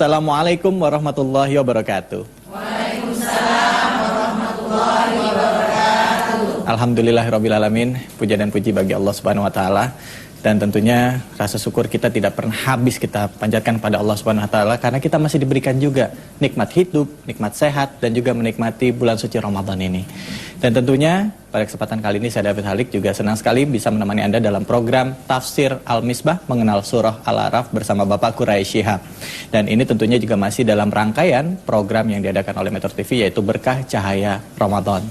Assalamualaikum warahmatullahi wabarakatuh. Waalaikumsalam warahmatullahi wabarakatuh. Alhamdulillahirabbil alamin. Puja dan puji bagi Allah Subhanahu wa taala. Dan tentunya rasa syukur kita tidak pernah habis kita panjatkan pada Allah Subhanahu wa taala karena kita masih diberikan juga nikmat hidup, nikmat sehat dan juga menikmati bulan suci Ramadan ini. Dan tentunya pada kesempatan kali ini saya David Halik juga senang sekali bisa menemani Anda dalam program Tafsir Al-Misbah mengenal surah Al-A'raf bersama Bapak Quraisy Shihab. Dan ini tentunya juga masih dalam rangkaian program yang diadakan oleh Metro TV yaitu Berkah Cahaya Ramadan.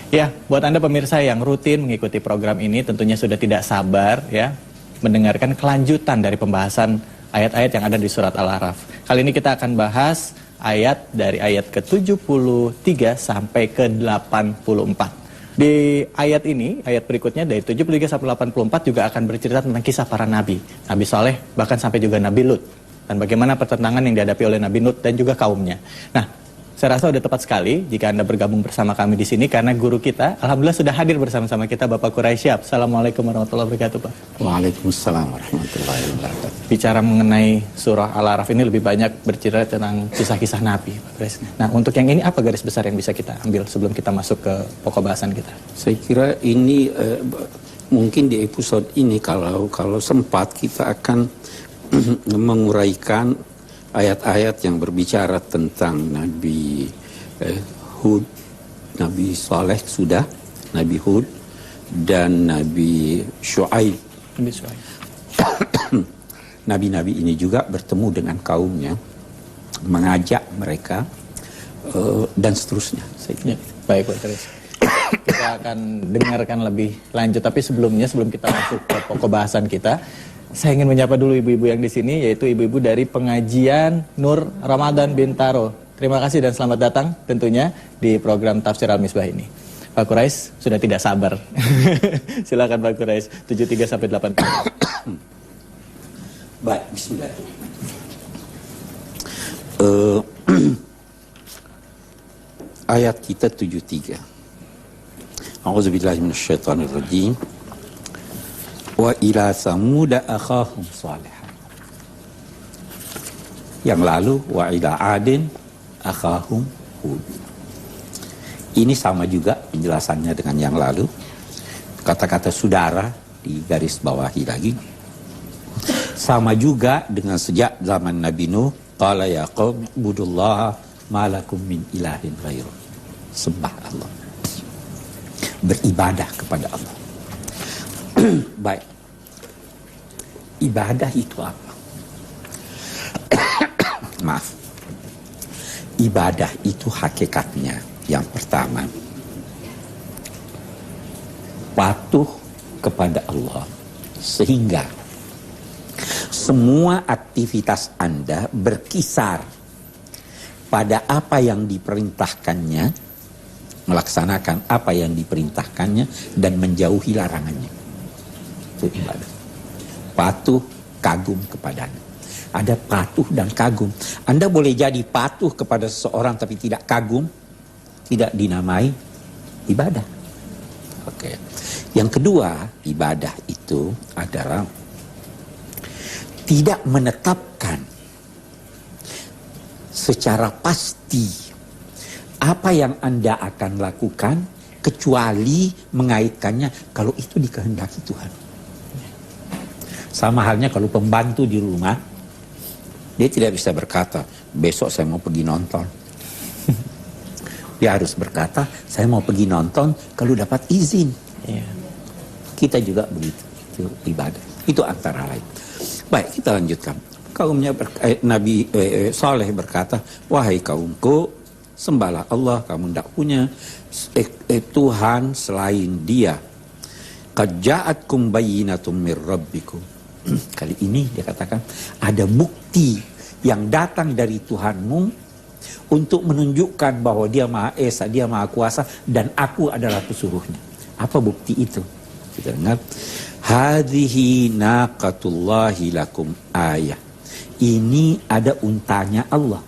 Ya, buat Anda pemirsa yang rutin mengikuti program ini tentunya sudah tidak sabar ya mendengarkan kelanjutan dari pembahasan ayat-ayat yang ada di surat Al-A'raf. Kali ini kita akan bahas ayat dari ayat ke-73 sampai ke-84. Di ayat ini, ayat berikutnya dari 73 sampai 84 juga akan bercerita tentang kisah para nabi. Nabi Saleh, bahkan sampai juga Nabi Lut. Dan bagaimana pertentangan yang dihadapi oleh Nabi Lut dan juga kaumnya. Nah, saya rasa sudah tepat sekali jika Anda bergabung bersama kami di sini karena guru kita, alhamdulillah sudah hadir bersama-sama kita Bapak Quraisy Shihab. Assalamualaikum warahmatullahi wabarakatuh, Pak. Waalaikumsalam warahmatullahi wabarakatuh. Bicara mengenai surah Al-A'raf ini lebih banyak bercerita tentang kisah-kisah Nabi, Pak Quraisy. Nah, untuk yang ini apa garis besar yang bisa kita ambil sebelum kita masuk ke pokok bahasan kita? Saya kira ini mungkin di episode ini kalau sempat kita akan menguraikan ayat-ayat yang berbicara tentang Nabi Hud, Nabi Saleh sudah, Nabi Hud dan Nabi Syuaib. Nabi Syuaib. Nabi-nabi ini juga bertemu dengan kaumnya, mengajak mereka dan seterusnya. Ya, baik Pak Quraisy. Kita akan dengarkan lebih lanjut, tapi sebelum kita masuk ke pokok bahasan kita, saya ingin menyapa dulu ibu-ibu yang di sini, yaitu ibu-ibu dari pengajian Nur Ramadan Bintaro. Terima kasih dan selamat datang tentunya di program Tafsir Al-Misbah ini. Pak Quraisy sudah tidak sabar. Silakan Pak Quraisy, 73 sampai 80. Baik, bismillah. Ayat kita 73. A'udzubillahi minasyaitonirrajim. Wa ila samuda akhahum salihah. Yang lalu wa ila adin akhahum hud. Ini sama juga penjelasannya dengan yang lalu. Kata-kata saudara di garis bawahi lagi. Sama juga dengan sejak zaman Nabi Nuh, qala ya qaum ibudullaha ma lakum min ilahin ghairuh. Sembah Allah. Beribadah kepada Allah. Baik. Ibadah itu apa? Maaf. Ibadah itu hakikatnya yang pertama patuh kepada Allah sehingga semua aktivitas Anda berkisar pada apa yang diperintahkannya, melaksanakan apa yang diperintahkannya dan menjauhi larangannya. Itu ibadah. Patuh, kagum kepadanya. Ada patuh dan kagum. Anda boleh jadi patuh kepada seseorang tapi tidak kagum, tidak dinamai ibadah. Oke. Yang kedua, ibadah itu adalah tidak menetapkan secara pasti apa yang Anda akan lakukan kecuali mengaitkannya kalau itu dikehendaki Tuhan. Sama halnya kalau pembantu di rumah, dia tidak bisa berkata, besok saya mau pergi nonton. Dia harus berkata, saya mau pergi nonton kalau dapat izin. Ya. Kita juga begitu, itu ibadah. Itu antara lain. Baik, kita lanjutkan. Kaumnya Nabi Saleh berkata, wahai kaumku, sembahlah Allah, kamu tidak punya Tuhan selain Dia. Qad ja'atkum bayyinatum mir rabbikum. Kali ini dia katakan ada bukti yang datang dari Tuhanmu untuk menunjukkan bahwa Dia Maha Esa, Dia Maha Kuasa dan aku adalah pesuruhnya. Apa bukti itu? Kita dengar. Hadhihi naqatullahi lakum ayah. Ini ada untanya Allah.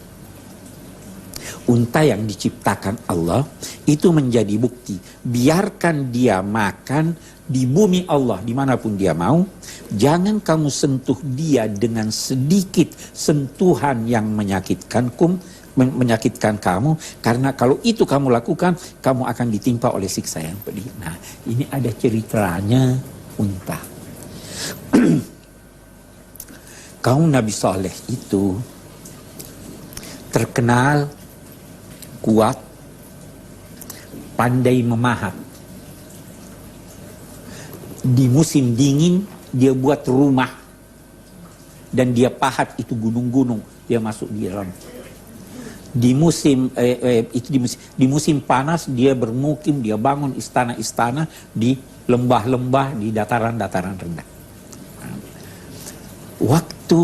Unta yang diciptakan Allah itu menjadi bukti. Biarkan dia makan di bumi Allah dimanapun dia mau. Jangan kamu sentuh dia dengan sedikit sentuhan yang menyakitkan kamu. Karena kalau itu kamu lakukan, kamu akan ditimpa oleh siksa yang pedih. Nah, ini ada ceritanya unta. Kaum Nabi Saleh itu terkenal kuat, pandai memahat. Di musim dingin dia buat rumah dan dia pahat itu gunung-gunung, dia masuk di dalam. Di musim panas dia bermukim, dia bangun istana-istana di lembah-lembah, di dataran-dataran rendah. Waktu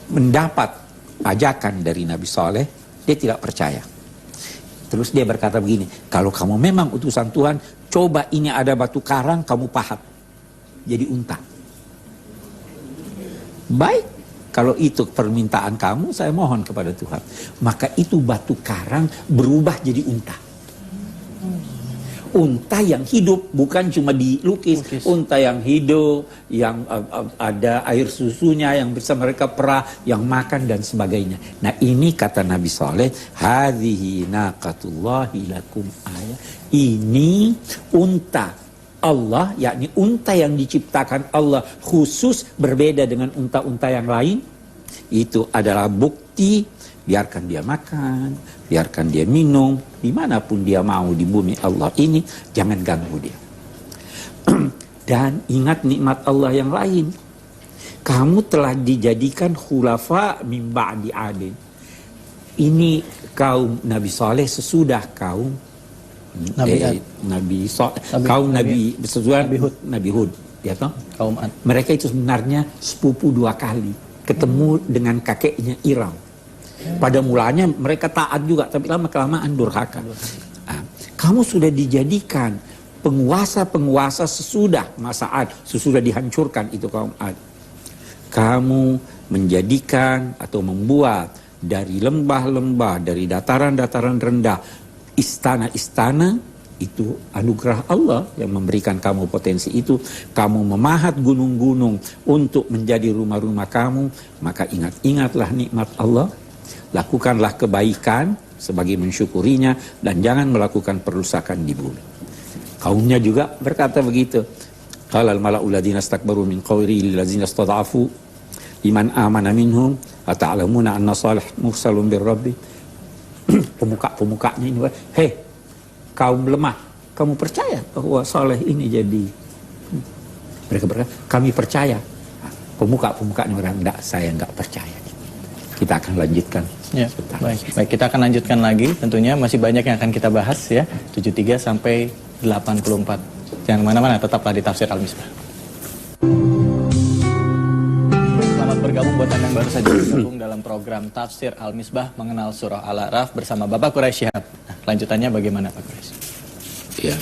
mendapat ajakan dari Nabi Saleh, dia tidak percaya. Terus dia berkata begini, kalau kamu memang utusan Tuhan, coba ini ada batu karang, kamu pahat jadi unta. Baik, kalau itu permintaan kamu, saya mohon kepada Tuhan. Maka itu batu karang berubah jadi unta. Unta yang hidup, bukan cuma dilukis. Unta yang hidup, yang ada air susunya, yang bisa mereka perah, yang makan dan sebagainya. Nah, ini kata Nabi Saleh, hadhihi naqatullahi lakum ayat. Ini unta Allah, yakni unta yang diciptakan Allah khusus, berbeda dengan unta-unta yang lain. Itu adalah bukti. Biarkan dia makan, biarkan dia minum, dimanapun dia mau di bumi Allah ini, jangan ganggu dia. Dan ingat nikmat Allah yang lain. Kamu telah dijadikan khulafa min ba'di adin. Ini kaum Nabi Saleh sesudah kaum Nabi Hud, ya toh? Kaum Ad. Mereka itu sebenarnya sepupu dua kali, ketemu dengan kakeknya Iram. Pada mulanya mereka taat juga, tapi lama-kelamaan durhaka. Nah, kamu sudah dijadikan penguasa-penguasa sesudah masa Ad, sesudah dihancurkan itu kaum Ad. Kamu menjadikan atau membuat dari lembah-lembah, dari dataran-dataran rendah, istana-istana. Itu anugerah Allah yang memberikan kamu potensi itu. Kamu memahat gunung-gunung untuk menjadi rumah-rumah kamu. Maka ingatlah nikmat Allah. Lakukanlah kebaikan sebagai mensyukurinya dan jangan melakukan perusakan di bumi. Kaumnya juga berkata begitu. Qala al-mala'u ladina istakbaru min qawli lil ladzina istad'afu liman amana minhum ata'lamuna anna Salih mursalun bir rabbi. Pemuka-pemukanya ini, hei kaum lemah, kamu percaya bahwa Saleh ini jadi? Mereka berkata, kami percaya. Pemuka-pemukanya orang, enggak, saya enggak percaya. Kita akan lanjutkan. Ya, baik, kita akan lanjutkan lagi. Tentunya masih banyak yang akan kita bahas ya. 73 sampai 84. Jangan kemana-mana, tetaplah di Tafsir Al-Misbah. Selamat bergabung buat Anda yang baru saja bergabung dalam program Tafsir Al-Misbah mengenal surah Al-A'raf bersama Bapak Quraisy Shihab. Nah, lanjutannya bagaimana Pak Quraisy? Ya.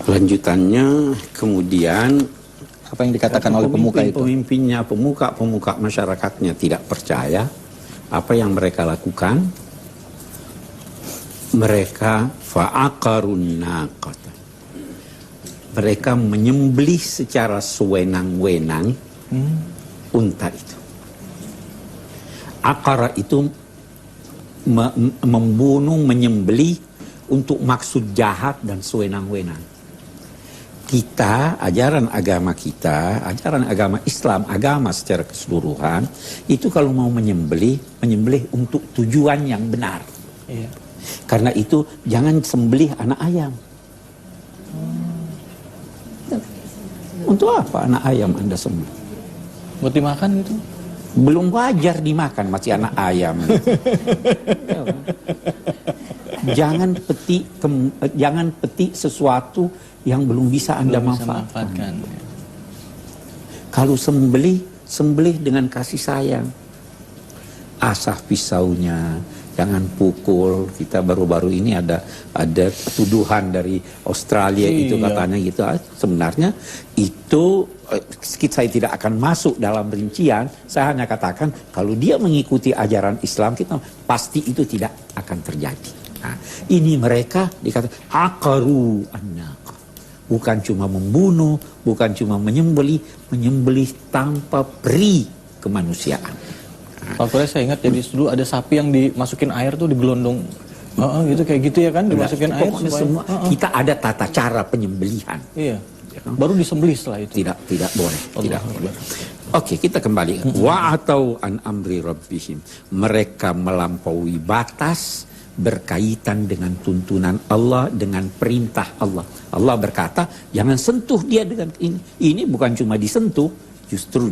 Lanjutannya kemudian apa yang dikatakan oleh pemuka itu? Pemimpinnya, pemuka masyarakatnya tidak percaya. Apa yang mereka lakukan? Mereka fa'aqarun naqata. Mereka menyembelih secara sewenang-wenang unta itu. Aqara itu membunuh, menyembelih untuk maksud jahat dan sewenang-wenang. Kita, ajaran agama kita, ajaran agama Islam, agama secara keseluruhan, itu kalau mau menyembelih untuk tujuan yang benar. Iya. Karena itu jangan sembelih anak ayam. Untuk apa anak ayam Anda sembelih? Buat dimakan gitu? Belum wajar dimakan, masih anak ayam. Jangan petik sesuatu yang belum bisa Anda manfaatkan. Kalau sembelih dengan kasih sayang. Asah pisaunya, jangan pukul. Kita baru-baru ini ada tuduhan dari Australia itu katanya gitu. Sebenarnya itu saya tidak akan masuk dalam rincian. Saya hanya katakan kalau dia mengikuti ajaran Islam kita pasti itu tidak akan terjadi. Nah, ini mereka dikatakan aqaru an-naq. Bukan cuma membunuh, bukan cuma menyembelih tanpa peri kemanusiaan. Pak Kures, saya ingat jadi dulu ada sapi yang dimasukin air tuh digelondong, gitu kayak gitu ya kan, dimasukin air Pokoknya supaya, semua kita ada tata cara penyembelihan. Iya. Baru disembelih setelah itu. Tidak boleh. Tidak boleh. Oke, kita kembali. Wa atau an amri rabbihim. Mereka melampaui batas berkaitan dengan tuntunan Allah, dengan perintah Allah. Allah berkata, jangan sentuh dia dengan ini. Ini bukan cuma disentuh, justru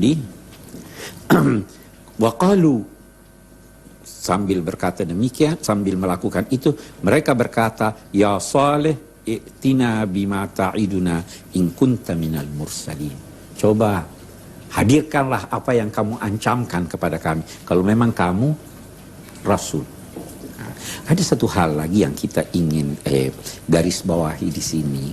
waqalu, sambil berkata demikian, sambil melakukan itu, mereka berkata, ya Saleh, i'tina bima ta'iduna in kunta minal mursalin. Coba hadirkanlah apa yang kamu ancamkan kepada kami kalau memang kamu rasul. Ada satu hal lagi yang kita ingin garis bawahi di sini,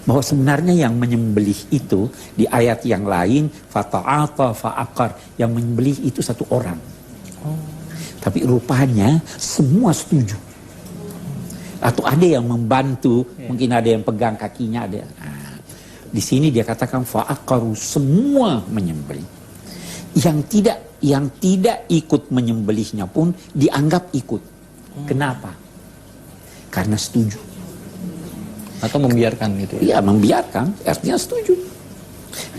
bahwa sebenarnya yang menyembelih itu di ayat yang lain fata'ata fa'aqar, yang menyembelih itu satu orang. Tapi rupanya semua setuju. Atau ada yang membantu, mungkin ada yang pegang kakinya, ada. Nah, di sini dia katakan fa'aqaru, semua menyembelih. Yang tidak ikut menyembelihnya pun dianggap ikut. Kenapa? Karena setuju. Atau membiarkan gitu Ya, ya? membiarkan, artinya setuju.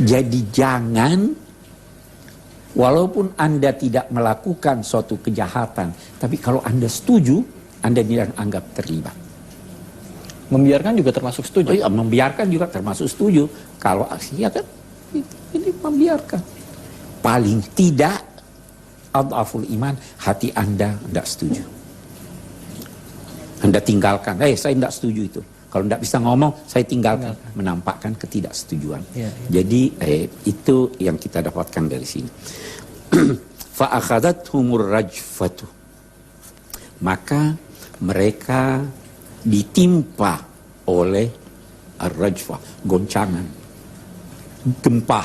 Jadi jangan, walaupun Anda tidak melakukan suatu kejahatan, tapi kalau Anda setuju, Anda dianggap terlibat. Membiarkan juga termasuk setuju? Oh iya, membiarkan juga termasuk setuju. Kalau ya kan, ini membiarkan. Paling tidak, adhaful iman, hati Anda tidak setuju. Anda tinggalkan, saya tidak setuju itu. Kalau tidak bisa ngomong, saya tinggalkan. Menampakkan ketidaksetujuan. Jadi itu yang kita dapatkan dari sini. Fa'akhadathumur rajfatu. Maka mereka ditimpa oleh ar-rajfah, goncangan, gempa.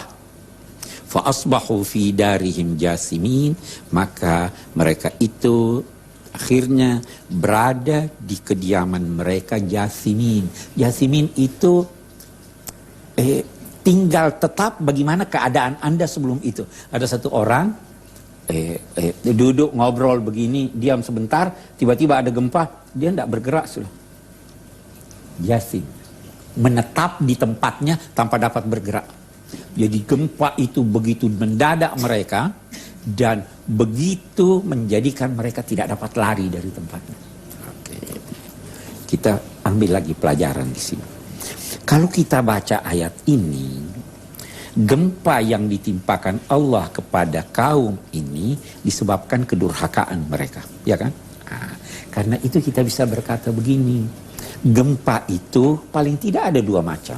Fa'asbahu fi darihim jasimin. Maka mereka itu akhirnya berada di kediaman mereka jasimin. Jasimin itu tinggal tetap bagaimana keadaan Anda sebelum itu. Ada satu orang duduk ngobrol begini, diam sebentar, tiba-tiba ada gempa, dia tidak bergerak sudah. Jasim, menetap di tempatnya tanpa dapat bergerak. Jadi gempa itu begitu mendadak mereka, dan begitu menjadikan mereka tidak dapat lari dari tempatnya. Oke. Kita ambil lagi pelajaran di sini. Kalau kita baca ayat ini, gempa yang ditimpakan Allah kepada kaum ini disebabkan kedurhakaan mereka, ya kan? Nah, karena itu kita bisa berkata begini, gempa itu paling tidak ada dua macam.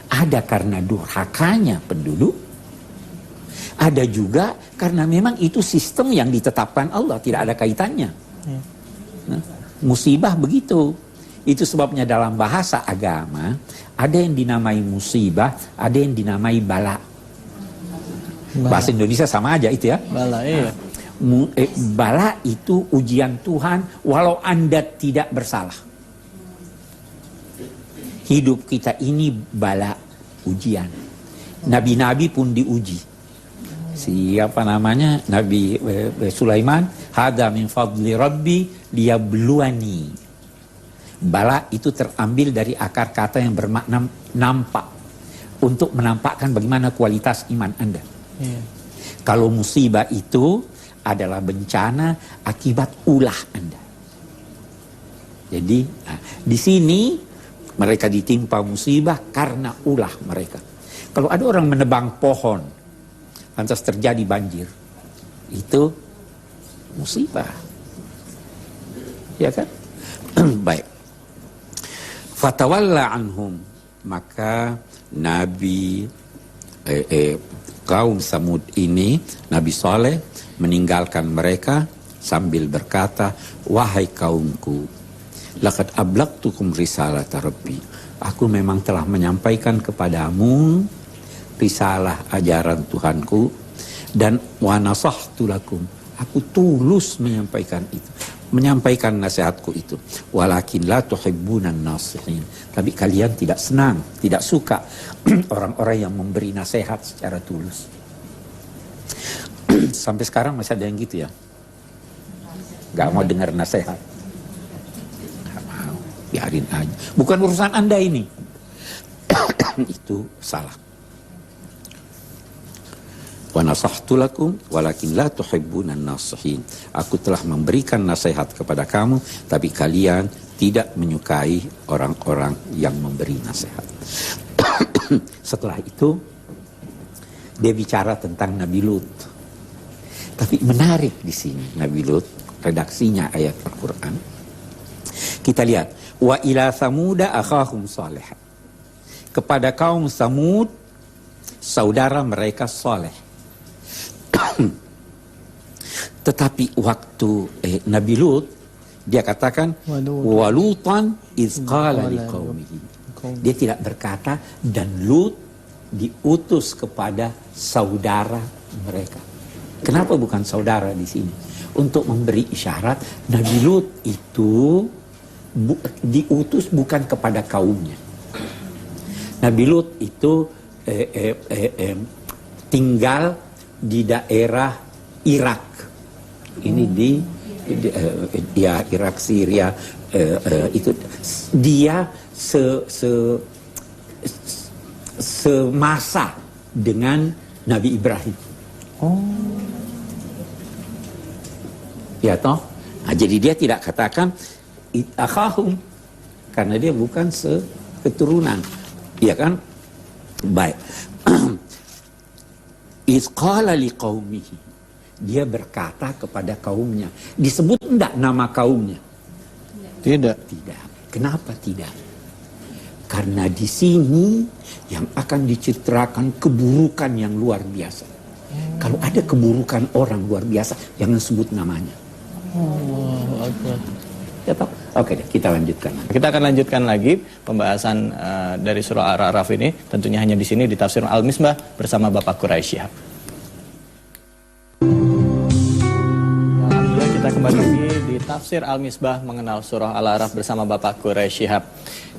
Ada karena durhakanya penduduk, ada juga karena memang itu sistem yang ditetapkan Allah, tidak ada kaitannya. Nah, musibah begitu. Itu sebabnya dalam bahasa agama ada yang dinamai musibah, ada yang dinamai bala. Bahasa Indonesia sama aja itu ya. Bala, iya. Bala itu ujian Tuhan walau Anda tidak bersalah. Hidup kita ini bala, ujian. Nabi-nabi pun diuji. Siapa namanya? Nabi Sulaiman, hada min fadli rabbi liyabluwani. Bala itu terambil dari akar kata yang bermakna nampak, untuk menampakkan bagaimana kualitas iman Anda. Kalau musibah itu adalah bencana akibat ulah Anda. Jadi di sini mereka ditimpa musibah karena ulah mereka. Kalau ada orang menebang pohon, lantas terjadi banjir, itu musibah, ya kan? Baik. Fatawalla anhum, maka Nabi kaum Samud ini, Nabi Saleh meninggalkan mereka sambil berkata, wahai kaumku, laqad ablagtukum risalata rabbi. Aku memang telah menyampaikan kepadamu risalah ajaran Tuhanku, dan wa nasahtu lakum. Aku tulus menyampaikan itu, menyampaikan nasihatku itu. Walakin la tuhibbunan nasihin. Tapi kalian tidak senang, tidak suka orang-orang yang memberi nasihat secara tulus. Sampai sekarang masih ada yang gitu ya. Gak mau dengar nasihat. Gak mau, biarin aja. Bukan urusan Anda ini. Itu salah. Wa nasahtu lakum walakin la tuhibbunan nasihin. Aku telah memberikan nasihat kepada kamu, tapi kalian tidak menyukai orang-orang yang memberi nasihat. Setelah itu dia bicara tentang Nabi Lut. Tapi menarik di sini Nabi Lut, redaksinya ayat Al-Quran. Kita lihat, wa ila samuda akhahum salih. Kepada kaum Samud, saudara mereka Saleh. Tetapi waktu Nabi Lut, dia katakan walutan izqala liqaumihi. Dia tidak berkata dan Lut diutus kepada saudara mereka. Kenapa bukan saudara di sini? Untuk memberi isyarat Nabi Lut itu diutus bukan kepada kaumnya. Nabi Lut itu tinggal di daerah Irak. Ini di Irak, Syria, itu dia semasa dengan Nabi Ibrahim. Ya toh? Nah, jadi dia tidak katakan akhahum karena dia bukan seketurunan. Ya kan? Baik. Izqala liqaumihi. Dia berkata kepada kaumnya. Disebut enggak nama kaumnya? Tidak. Tidak. Kenapa tidak? Karena di sini yang akan dicitrakan keburukan yang luar biasa. Kalau ada keburukan orang luar biasa, jangan sebut namanya. Ya toh? Oke, kita lanjutkan. Kita akan lanjutkan lagi pembahasan dari surah Al-A'raf ini, tentunya hanya di sini di tafsir Al-Misbah bersama Bapak Quraisy Shihab. Alhamdulillah, kita kembali lagi di tafsir Al-Misbah mengenal surah Al-A'raf bersama Bapak Quraisy Shihab.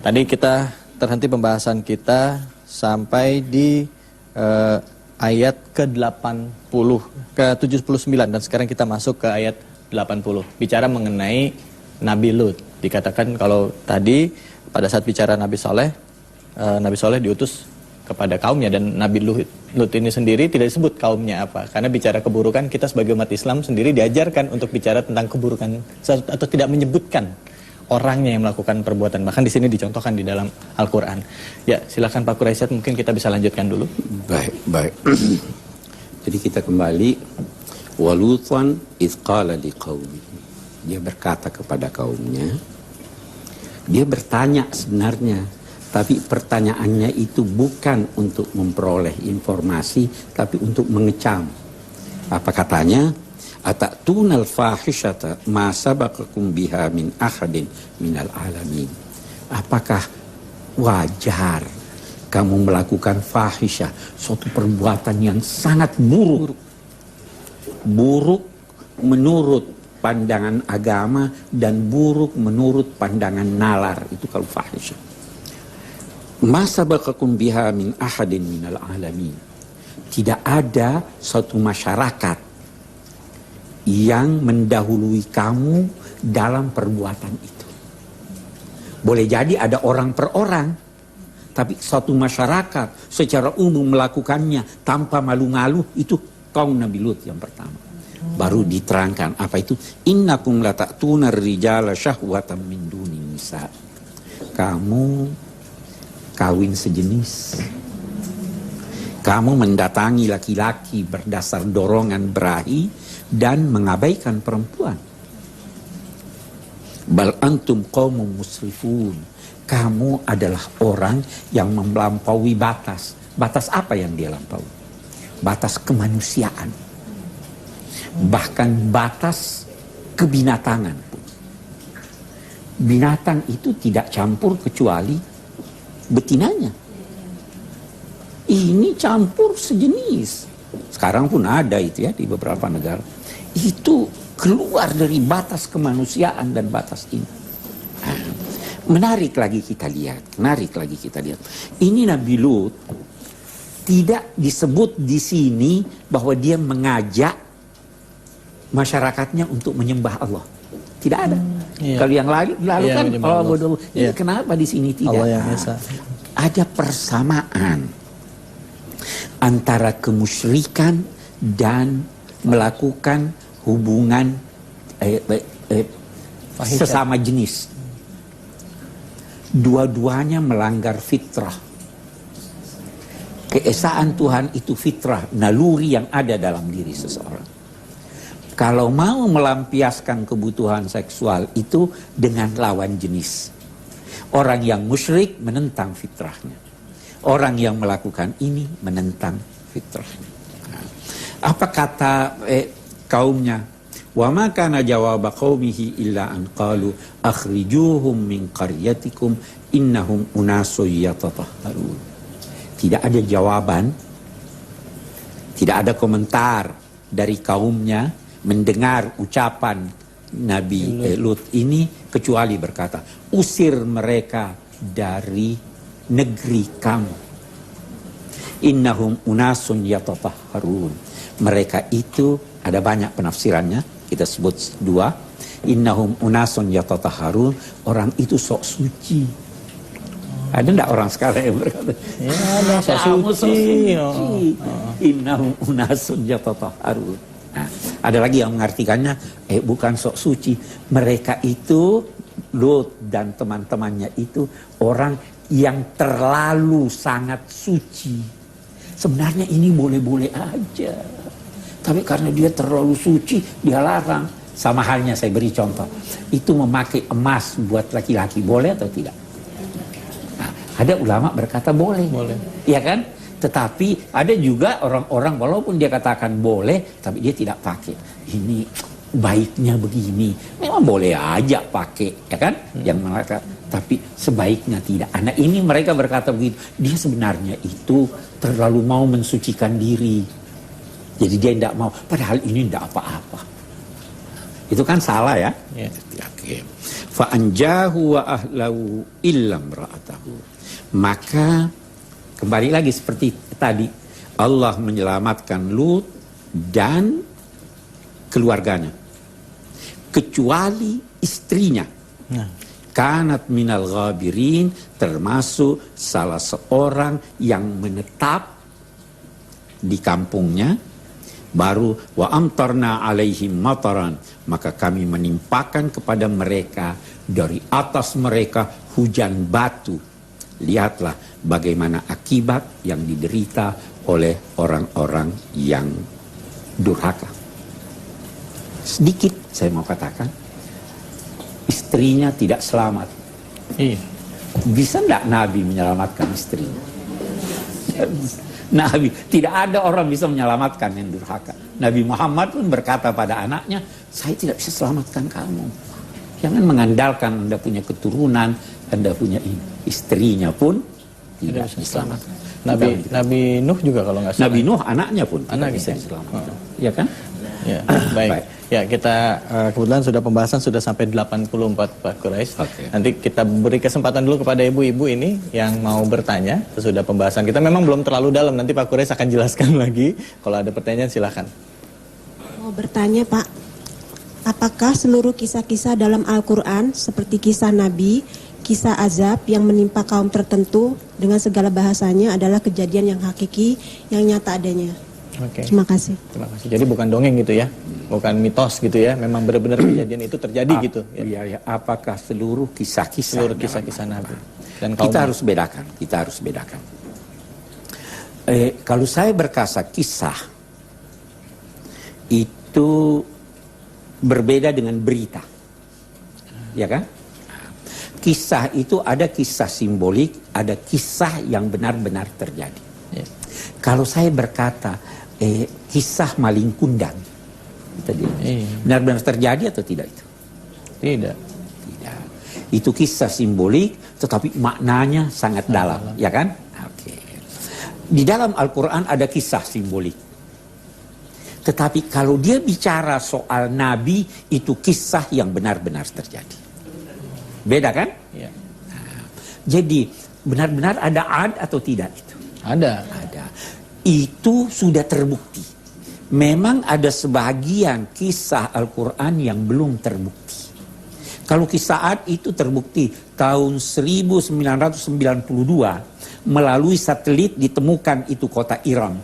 Tadi kita terhenti pembahasan kita sampai di ayat ke-80, ke-79, dan sekarang kita masuk ke ayat 80. Bicara mengenai Nabi Lut. Dikatakan kalau tadi pada saat bicara Nabi Soleh diutus kepada kaumnya, dan Nabi Lut ini sendiri tidak disebut kaumnya apa. Karena bicara keburukan, kita sebagai umat Islam sendiri diajarkan untuk bicara tentang keburukan atau tidak menyebutkan orangnya yang melakukan perbuatan. Bahkan di sini dicontohkan di dalam Al-Quran. Ya, silakan Pak Quraisy, mungkin kita bisa lanjutkan dulu. Baik. Jadi kita kembali. Walutan izqala liqaumihi. Dia berkata kepada kaumnya. Dia bertanya sebenarnya, tapi pertanyaannya itu bukan untuk memperoleh informasi, tapi untuk mengecam. Apa katanya? Atatuna al-fahishata ma sabaqakum biha min ahadin minal alamin. Apakah wajar kamu melakukan fahisyah, suatu perbuatan yang sangat buruk? Buruk menurut pandangan agama dan buruk menurut pandangan nalar. Itu kalau fahisyah. Ma sabaqakum biha min ahadin minal alamin. Tidak ada suatu masyarakat yang mendahului kamu dalam perbuatan itu. Boleh jadi ada orang per orang, tapi suatu masyarakat secara umum melakukannya tanpa malu-malu, itu kaum Nabi Lut yang pertama. Baru diterangkan apa itu? Innakum lata'tuna ar-rijala syahwatan min dunin nisa. Kamu kawin sejenis. Kamu mendatangi laki-laki berdasar dorongan berahi dan mengabaikan perempuan. Bal antum qaumun musrifun. Kamu adalah orang yang melampaui batas. Batas apa yang dia lampaui? Batas kemanusiaan. Bahkan batas kebinatangan pun. Binatang itu tidak campur kecuali betinanya. Ini campur sejenis. Sekarang pun ada itu ya di beberapa negara. Itu keluar dari batas kemanusiaan dan batas ini. Menarik lagi kita lihat. Ini Nabi Lut tidak disebut di sini bahwa dia mengajak masyarakatnya untuk menyembah Allah. Tidak ada. Kalau yang lalu kan Allah. Ini kenapa di sini tidak? Allah yang Esa. Ada persamaan antara kemusyrikan dan melakukan hubungan sesama jenis. Dua-duanya melanggar fitrah. Keesaan Tuhan itu fitrah, naluri yang ada dalam diri seseorang. Kalau mau melampiaskan kebutuhan seksual itu dengan lawan jenis. Orang yang musyrik menentang fitrahnya. Orang yang melakukan ini menentang fitrahnya. Apa kata kaumnya? Wa ma kana jawab qaumihi illa an qalu akhrijuhum min qaryatikum innahum unasun yatatahharun. Tidak ada jawaban, tidak ada komentar dari kaumnya mendengar ucapan Nabi Lut ini kecuali berkata, usir mereka dari negeri kamu. Innahum unasun yatatahharun. Mereka itu ada banyak penafsirannya, kita sebut dua. Innahum unasun yatatahharun, orang itu sok suci. Ada enggak orang sekarang yang berkata, ya ada sok suci. Innahum unasun yatatahharun. Nah, ada lagi yang mengartikannya, bukan sok suci. Mereka itu, Lut dan teman-temannya itu orang yang terlalu sangat suci. Sebenarnya ini boleh-boleh aja. Tapi karena dia terlalu suci, dia larang. Sama halnya saya beri contoh. Itu memakai emas buat laki-laki, boleh atau tidak? Nah, ada ulama berkata boleh. Boleh. Iya kan? Tetapi ada juga orang-orang walaupun dia katakan boleh, tapi dia tidak pakai. Ini baiknya begini. Memang boleh aja pakai, ya kan? Yang mereka, tapi sebaiknya tidak. Anak ini mereka berkata begitu. Dia sebenarnya itu terlalu mau mensucikan diri. Jadi dia tidak mau. Padahal ini tidak apa-apa. Itu kan salah ya? Fa'anjahu wa ahlahu illam ra'atahu. Maka kembali lagi seperti tadi, Allah menyelamatkan Lut dan keluarganya, kecuali istrinya. Kanat minal ghabirin, termasuk salah seorang yang menetap di kampungnya. Baru wa amtarna alaihim mataran, maka kami menimpakan kepada mereka dari atas mereka hujan batu. Lihatlah bagaimana akibat yang diderita oleh orang-orang yang durhaka. Sedikit saya mau katakan, istrinya tidak selamat. Iya. Bisa enggak Nabi menyelamatkan istrinya? Nabi, tidak ada orang bisa menyelamatkan yang durhaka. Nabi Muhammad pun berkata pada anaknya, saya tidak bisa selamatkan kamu. Jangan mengandalkan Anda punya keturunan, Anda punya ini. Istrinya pun tidak bisa diselamatkan. Nabi Nuh juga kalau nggak salah. Nabi Nuh anaknya pun Anak bisa bisa. diselamatkan. Ya kan? Ya, baik. Ya, kita kebetulan sudah pembahasan sudah sampai 84 Pak Quraisy. Oke. Nanti kita beri kesempatan dulu kepada ibu-ibu ini yang mau bertanya sesudah pembahasan. Kita memang belum terlalu dalam, nanti Pak Quraisy akan jelaskan lagi. Kalau ada pertanyaan silakan. Mau bertanya Pak, apakah seluruh kisah-kisah dalam Al-Quran seperti kisah Nabi, kisah azab yang menimpa kaum tertentu dengan segala bahasanya adalah kejadian yang hakiki, yang nyata adanya? Oke. Terima kasih. Terima kasih. Jadi bukan dongeng gitu ya, bukan mitos gitu ya, memang benar-benar kejadian itu terjadi gitu. Ya. Apakah seluruh kisah-kisah? Seluruh kisah-kisah Nabi. Dan Kita harus bedakan. Kalau saya berkata kisah itu berbeda dengan berita, ya kan? Kisah itu ada kisah simbolik, ada kisah yang benar-benar terjadi. Ya. Kalau saya berkata kisah maling kundang, Benar-benar terjadi atau tidak itu? Tidak. Tidak. Itu kisah simbolik, tetapi maknanya sangat dalam, ya kan? Oke. Di dalam Al-Quran ada kisah simbolik. Tetapi kalau dia bicara soal Nabi, itu kisah yang benar-benar terjadi. Beda kan? Ya. Nah, jadi benar-benar ada ad atau tidak itu? Ada. Ada. Itu sudah terbukti. Memang ada sebagian kisah Al-Quran yang belum terbukti. Kalau kisah Ad itu terbukti tahun 1992 melalui satelit ditemukan itu kota Iran.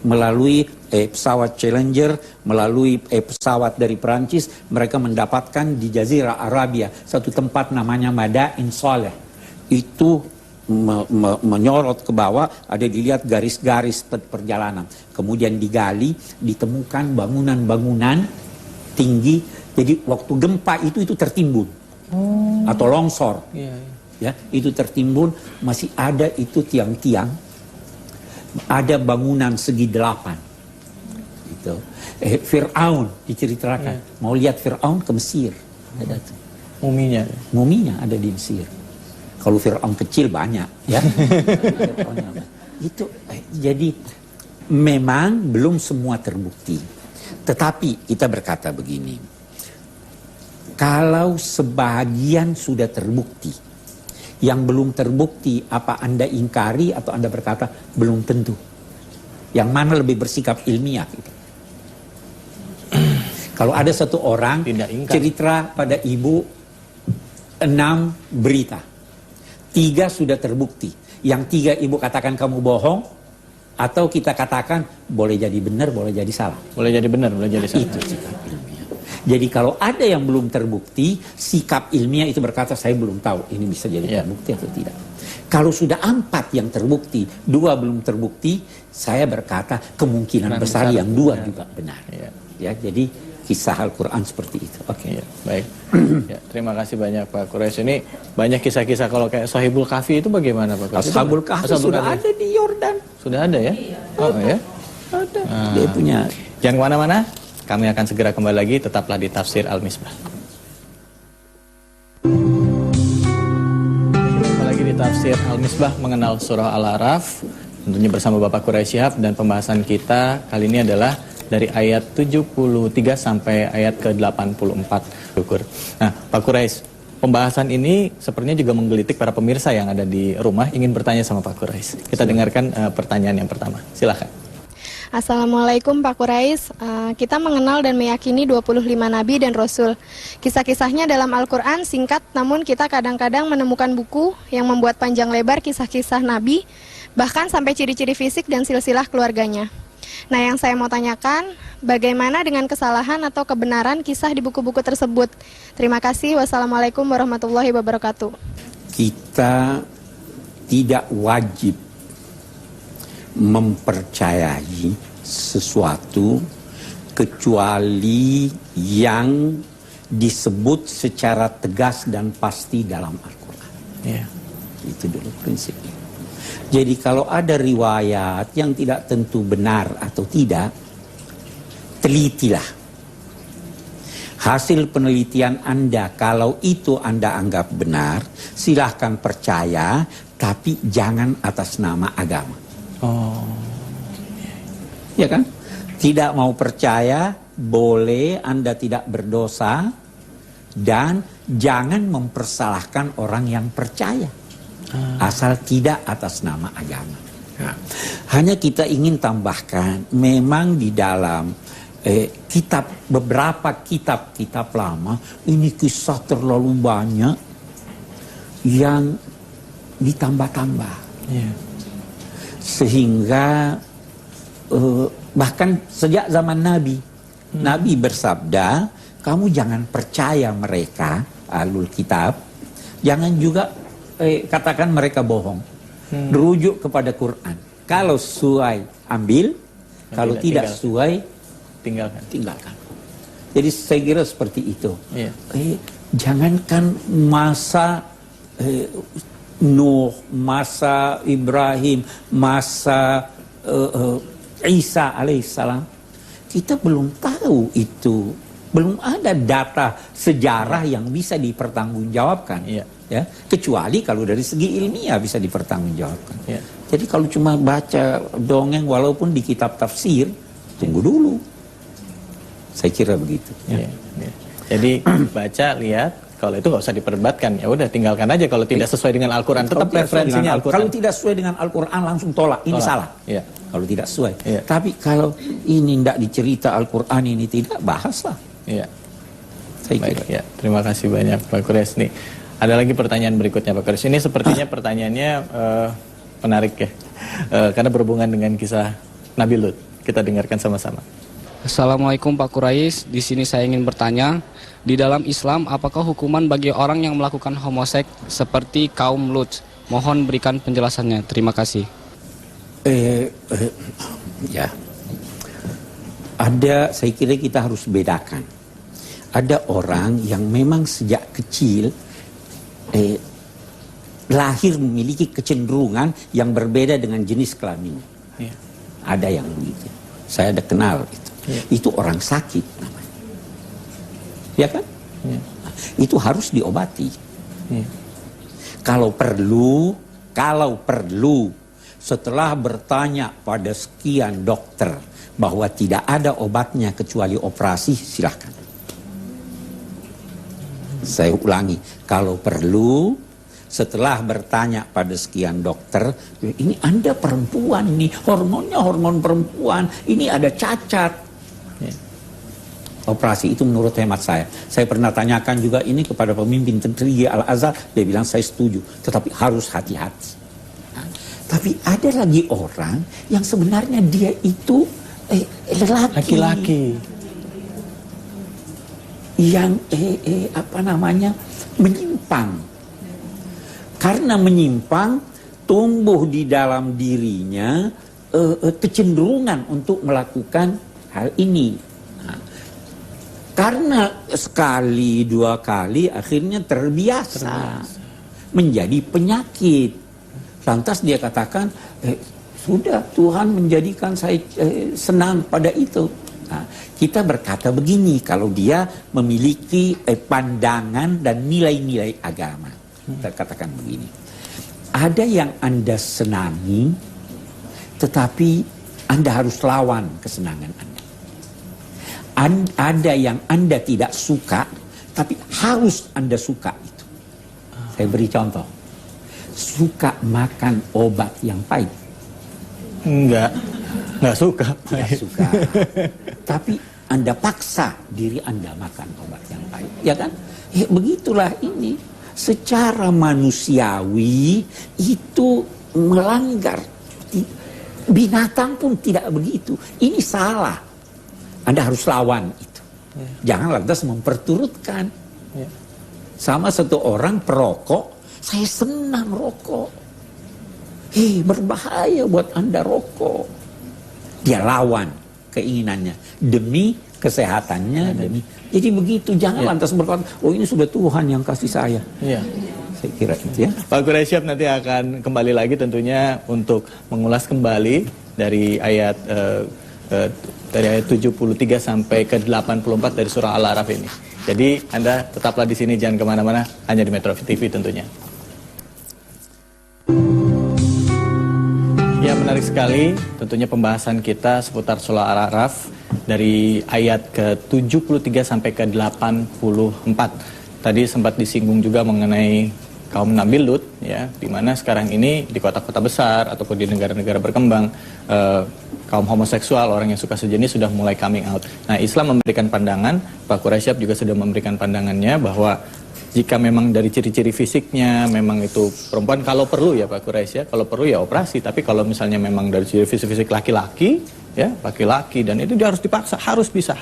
Melalui pesawat Challenger, melalui pesawat dari Perancis, mereka mendapatkan di Jazirah Arabia satu tempat namanya Madain Saleh. Itu menyorot ke bawah, ada dilihat garis-garis perjalanan. Kemudian digali, ditemukan bangunan-bangunan tinggi. Jadi waktu gempa itu tertimbun atau longsor, ya itu tertimbun, masih ada itu tiang-tiang, ada bangunan segi 8. Itu Fir'aun diceritakan. Mau lihat Fir'aun ke Mesir, ada tuh. Muminya ada di Mesir. Kalau Fir'aun kecil banyak, ya. Itu jadi memang belum semua terbukti. Tetapi kita berkata begini, kalau sebagian sudah terbukti, yang belum terbukti apa Anda ingkari atau Anda berkata belum tentu. Yang mana lebih bersikap ilmiah? Gitu. Kalau ada satu orang cerita pada ibu 6 berita. 3 sudah terbukti. Yang 3 ibu katakan kamu bohong, atau kita katakan boleh jadi benar, boleh jadi salah. Boleh jadi benar, boleh jadi salah. Itu sikap ilmiah. Jadi kalau ada yang belum terbukti, sikap ilmiah itu berkata saya belum tahu ini bisa jadi terbukti atau tidak. Kalau sudah 4 yang terbukti, 2 belum terbukti, saya berkata kemungkinan besar yang 2 juga benar. Ya, jadi kisah Al-Quran seperti itu. Oke. Ya, baik. Ya, terima kasih banyak Pak Quraisy. Ini banyak kisah-kisah kalau kayak Sahibul Kahfi itu bagaimana Pak Quraisy? Ashabul Kahfi sudah ada di Yordan. Sudah ada ya? Oh ya? Ada. Dia punya. Jangan kemana-mana. Kami akan segera kembali lagi. Tetaplah di Tafsir Al-Misbah. Kembali lagi di Tafsir Al-Misbah mengenal surah Al-A'raf. Tentunya bersama Bapak Quraisy Shihab, dan pembahasan kita kali ini adalah dari ayat 73 sampai ayat ke-84. Syukur. Nah, Pak Quraisy, pembahasan ini sepertinya juga menggelitik para pemirsa yang ada di rumah ingin bertanya sama Pak Quraisy. Kita dengarkan pertanyaan yang pertama. Silakan. Assalamualaikum Pak Quraisy. Kita mengenal dan meyakini 25 nabi dan rasul. Kisah-kisahnya dalam Al-Quran singkat, namun kita kadang-kadang menemukan buku yang membuat panjang lebar kisah-kisah nabi, bahkan sampai ciri-ciri fisik dan silsilah keluarganya. Nah, yang saya mau tanyakan, bagaimana dengan kesalahan atau kebenaran kisah di buku-buku tersebut? Terima kasih. Wassalamualaikum warahmatullahi wabarakatuh. Kita tidak wajib mempercayai sesuatu kecuali yang disebut secara tegas dan pasti dalam Al-Quran. Ya. Itu dulu prinsipnya. Jadi kalau ada riwayat yang tidak tentu benar atau tidak, telitilah. Hasil penelitian Anda, kalau itu Anda anggap benar, silahkan percaya, tapi jangan atas nama agama. Ya kan? Tidak mau percaya, boleh, Anda tidak berdosa, dan jangan mempersalahkan orang yang percaya. Asal tidak atas nama agama. Nah, hanya kita ingin tambahkan, memang di dalam beberapa kitab lama, ini kisah terlalu banyak yang ditambah-tambah. Sehingga bahkan sejak zaman Nabi, Nabi bersabda, kamu jangan percaya mereka, ahlul kitab, jangan juga katakan mereka bohong. Rujuk kepada Quran. Kalau sesuai ambil, kalau tidak sesuai tinggalkan. Jadi saya kira seperti itu. Jangankan masa Nuh, masa Ibrahim, masa Isa alaihissalam, kita belum tahu itu, belum ada data sejarah yang bisa dipertanggungjawabkan. Iya. Ya, kecuali kalau dari segi ilmiah bisa dipertanggungjawabkan. Iya. Jadi kalau cuma baca dongeng walaupun di kitab tafsir, tunggu dulu. Saya kira begitu. Iya, iya. Jadi baca, lihat, kalau itu nggak usah diperdebatkan, ya udah tinggalkan aja. Kalau tidak sesuai dengan Al-Quran, tetap referensinya Al-Quran. Kalau tidak sesuai dengan Al-Quran langsung tolak, ini salah. Iya. Kalau tidak sesuai. Iya. Tapi kalau ini tidak dicerita Al-Quran, ini tidak, bahaslah. Iya. Saya Baik, kira. ya. Terima kasih banyak Pak Kures. Nih, ada lagi pertanyaan berikutnya Pak Kures. Ini sepertinya pertanyaannya menarik ya, karena berhubungan dengan kisah Nabi Lut. Kita dengarkan sama-sama. Assalamualaikum Pak Kurais, di sini saya ingin bertanya, di dalam Islam apakah hukuman bagi orang yang melakukan homoseks seperti kaum Lut? Mohon berikan penjelasannya. Terima kasih. Ya, ada, saya kira kita harus bedakan. Ada orang yang memang sejak kecil lahir memiliki kecenderungan yang berbeda dengan jenis kelamin. Iya. Ada yang begitu. Saya ada kenal itu. Iya. Itu orang sakit namanya. Ya kan? Iya. Itu harus diobati. Iya. Kalau perlu, setelah bertanya pada sekian dokter bahwa tidak ada obatnya kecuali operasi, silahkan. Saya ulangi, kalau perlu, setelah bertanya pada sekian dokter, ini Anda perempuan nih, hormonnya hormon perempuan, ini ada cacat. Operasi itu menurut hemat saya. Saya pernah tanyakan juga ini kepada pemimpin Tinggi Al-Azhar, dia bilang saya setuju, tetapi harus hati-hati. Nah, tapi ada lagi orang yang sebenarnya dia itu Laki-laki. yang menyimpang. Karena menyimpang, tumbuh di dalam dirinya kecenderungan untuk melakukan hal ini. Nah, karena sekali dua kali akhirnya terbiasa. Menjadi penyakit. Lantas dia katakan, sudah Tuhan menjadikan saya senang pada itu. Nah, kita berkata begini, kalau dia memiliki pandangan dan nilai-nilai agama. Kita katakan begini, ada yang Anda senangi, tetapi Anda harus lawan kesenangan Anda. Ada yang Anda tidak suka, tapi harus Anda suka itu. Saya beri contoh, suka makan obat yang pahit. Enggak suka. Tidak suka. Tapi Anda paksa diri Anda makan obat yang pahit. Ya kan? Begitulah ini. Secara manusiawi itu melanggar. Binatang pun tidak begitu. Ini salah. Anda harus lawan itu. Jangan lantas memperturutkan. Sama satu orang perokok, saya senang rokok. Berbahaya buat Anda rokok. Dia lawan keinginannya demi kesehatannya, demi. Jadi begitu, jangan lantas berkata, oh ini sudah Tuhan yang kasih saya. Iya. Saya kira itu ya. Pak Quraisyab nanti akan kembali lagi tentunya untuk mengulas kembali dari ayat 73 sampai ke 84 dari surah Al-A'raf ini. Jadi Anda tetaplah di sini, jangan kemana-mana, hanya di Metro TV tentunya. Ya, menarik sekali tentunya pembahasan kita seputar surah Al-A'raf dari ayat ke-73 sampai ke 84. Tadi sempat disinggung juga mengenai kaum Nabi Lut, ya, di mana sekarang ini di kota-kota besar ataupun di negara-negara berkembang kaum homoseksual, orang yang suka sejenis sudah mulai coming out. Nah, Islam memberikan pandangan, Pak Quraisyab juga sudah memberikan pandangannya bahwa jika memang dari ciri-ciri fisiknya memang itu perempuan, kalau perlu ya Pak Quraisyab, kalau perlu ya operasi. Tapi kalau misalnya memang dari ciri fisik laki-laki, ya laki-laki, dan itu dia harus dipaksa, harus bisa,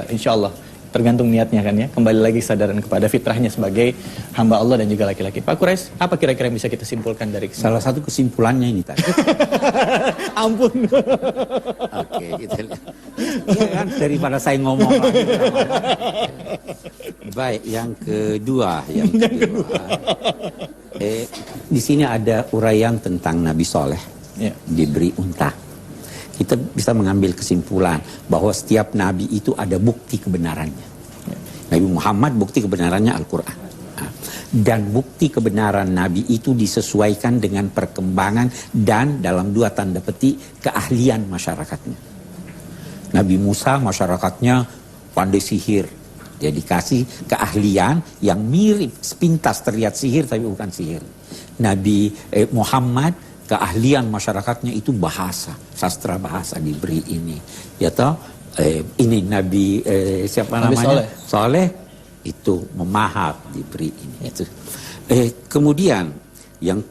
insya Allah. Tergantung niatnya kan ya. Kembali lagi kesadaran kepada fitrahnya sebagai hamba Allah dan juga laki-laki. Pak Quraish, apa kira-kira yang bisa kita simpulkan dari salah satu kesimpulannya ini tadi? Ampun. Oke, gitu. Iya kan, daripada saya ngomong lagi. Baik, yang kedua. Di sini ada uraian tentang Nabi Soleh, Ya. diberi unta. kita bisa mengambil kesimpulan bahwa setiap nabi itu ada bukti kebenarannya. Nabi Muhammad bukti kebenarannya Al-Quran. Dan bukti kebenaran nabi itu disesuaikan dengan perkembangan dan dalam dua tanda petik keahlian masyarakatnya. Nabi Musa masyarakatnya pandai sihir. Dia dikasih keahlian yang mirip sepintas terlihat sihir tapi bukan sihir. Nabi Muhammad keahlian masyarakatnya itu bahasa, sastra bahasa diberi ini. Ya toh, ini Nabi siapa Nabi namanya? Soleh itu memahap diberi ini. Itu. Kemudian yang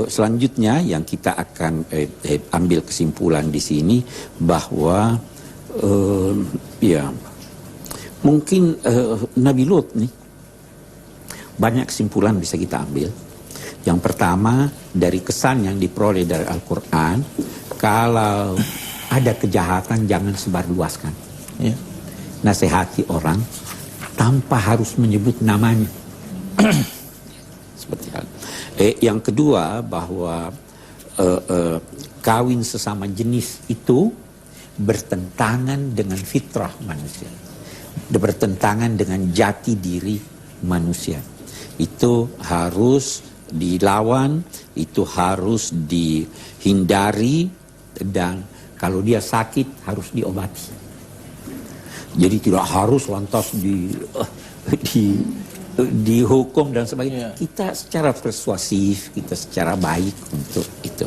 selanjutnya yang kita akan ambil kesimpulan di sini bahwa ya mungkin Nabi Lut nih banyak kesimpulan bisa kita ambil. Yang pertama dari kesan yang diperoleh dari Al-Quran, kalau ada kejahatan jangan sebarluaskan. Ya. Nasihati orang tanpa harus menyebut namanya. Seperti hal. Yang kedua bahwa kawin sesama jenis itu bertentangan dengan fitrah manusia, bertentangan dengan jati diri manusia. Itu harus dilawan, itu harus dihindari, dan kalau dia sakit harus diobati. Jadi tidak harus lantas dihukum dan sebagainya. Kita secara persuasif, kita secara baik untuk itu.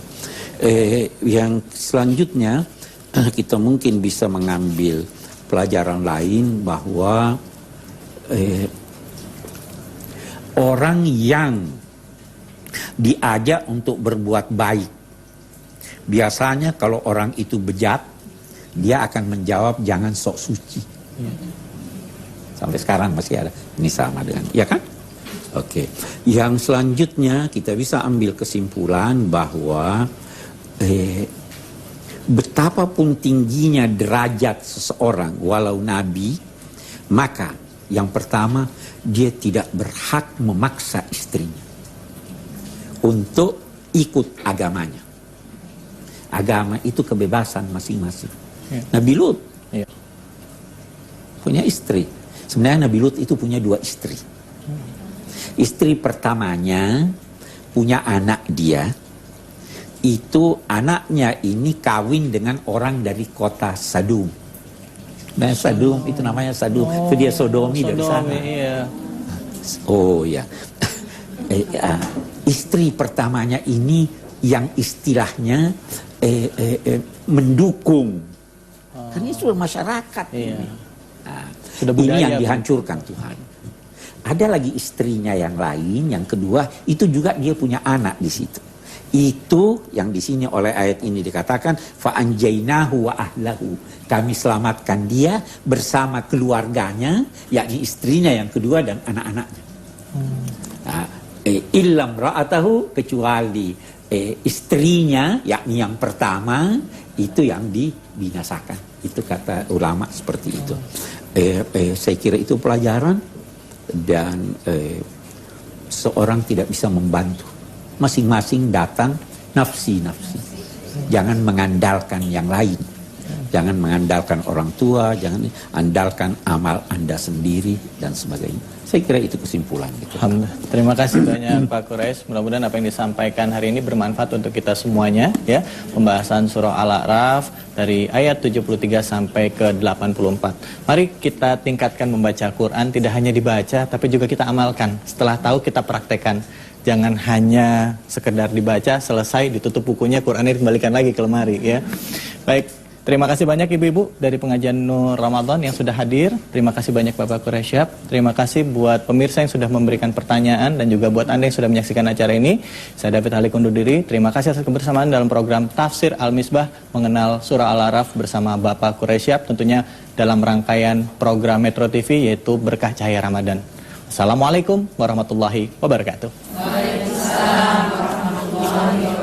Yang selanjutnya kita mungkin bisa mengambil pelajaran lain bahwa orang yang diajak untuk berbuat baik, biasanya kalau orang itu bejat, dia akan menjawab jangan sok suci. Sampai sekarang masih ada. Ini sama dengan, ya kan? Oke. Yang selanjutnya kita bisa ambil kesimpulan bahwa betapapun tingginya derajat seseorang, walau nabi, maka yang pertama dia tidak berhak memaksa istrinya untuk ikut agamanya. Agama itu kebebasan masing-masing. Ya. Nabi Lut punya istri. Sebenarnya Nabi Lut itu punya dua istri. Istri pertamanya punya anak dia. Itu anaknya ini kawin dengan orang dari kota Sadum. Nah, Sadum itu namanya Sadum. Itu dia sodomi dari sana. Iya. Oh ya. Istri pertamanya ini yang istilahnya mendukung. Karena ini sudah masyarakat. Iya. Nah, sudah ini budaya, yang dihancurkan Tuhan. Ada lagi istrinya yang lain, yang kedua itu juga dia punya anak di situ. Itu yang di sini oleh ayat ini dikatakan fa'anjainahu wa ahlahu. Kami selamatkan dia bersama keluarganya, yakni istrinya yang kedua dan anak-anaknya. Nah, illam ra'atahu, kecuali istrinya, yakni yang pertama, itu yang dibinasakan. Itu kata ulama seperti itu. Saya kira itu pelajaran, dan seorang tidak bisa membantu. Masing-masing datang nafsi-nafsi. Jangan mengandalkan yang lain. Jangan mengandalkan orang tua, jangan andalkan amal Anda sendiri dan sebagainya. Saya kira itu kesimpulan. Gitu. Alhamdulillah. Terima kasih banyak Pak Quraisy. Mudah-mudahan apa yang disampaikan hari ini bermanfaat untuk kita semuanya, ya. Pembahasan surah Al-A'raf dari ayat 73 sampai ke 84. Mari kita tingkatkan membaca Quran, tidak hanya dibaca tapi juga kita amalkan. Setelah tahu kita praktekkan. Jangan hanya sekedar dibaca, selesai ditutup bukunya, Qurannya dikembalikan lagi ke lemari, ya. Baik. Terima kasih banyak ibu-ibu dari pengajian Nur Ramadan yang sudah hadir. Terima kasih banyak Bapak Quraisyab. Terima kasih buat pemirsa yang sudah memberikan pertanyaan dan juga buat Anda yang sudah menyaksikan acara ini. Saya David Halik undur diri. Terima kasih atas kebersamaan dalam program Tafsir Al-Misbah mengenal surah Al-A'raf bersama Bapak Quraisyab, tentunya dalam rangkaian program Metro TV yaitu Berkah Cahaya Ramadan. Assalamualaikum warahmatullahi wabarakatuh. Waalaikumsalam warahmatullahi wabarakatuh.